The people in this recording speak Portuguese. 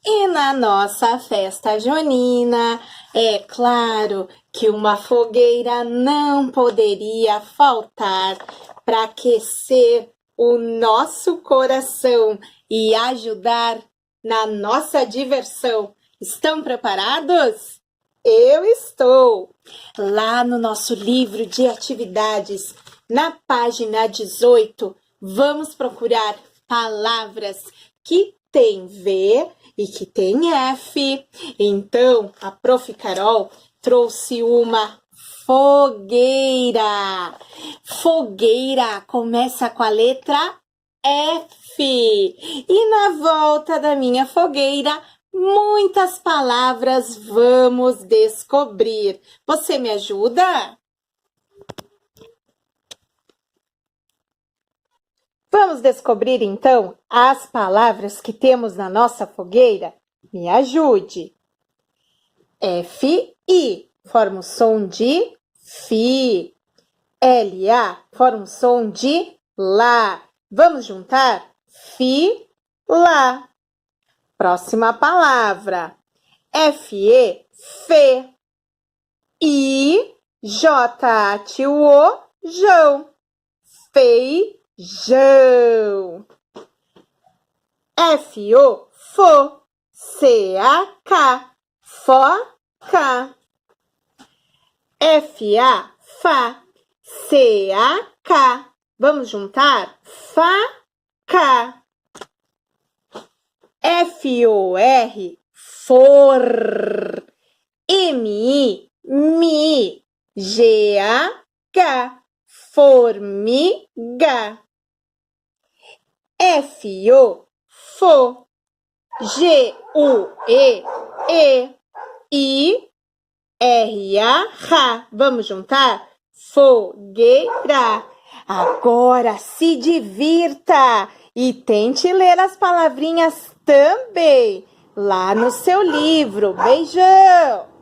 E na nossa festa junina, é claro que uma fogueira não poderia faltar para aquecer o nosso coração e ajudar na nossa diversão. Estão preparados? Eu estou! Lá no nosso livro de atividades, na página 18, vamos procurar palavras que tem V e que tem F. Então, a Prof. Carol trouxe uma fogueira. Fogueira começa com a letra F. E na volta da minha fogueira, muitas palavras vamos descobrir. Você me ajuda? Vamos descobrir, então, as palavras que temos na nossa fogueira? Me ajude. F-I forma o som de fi. L-A forma o som de lá. Vamos juntar? Fi, lá. Próxima palavra. F-E, fê. I-J-A-T-U-O, jão. Feijão. F-O, fo. C-A-K, foca. F-A, fá. C-A-K. Vamos juntar? Faca. F-O-R, for. M-I, mi. G-A-H, formiga. F-O, fo. G-U-E, e. I-R-A, vamos juntar? Fogueira. Agora se divirta e tente ler as palavrinhas também lá no seu livro. Beijão!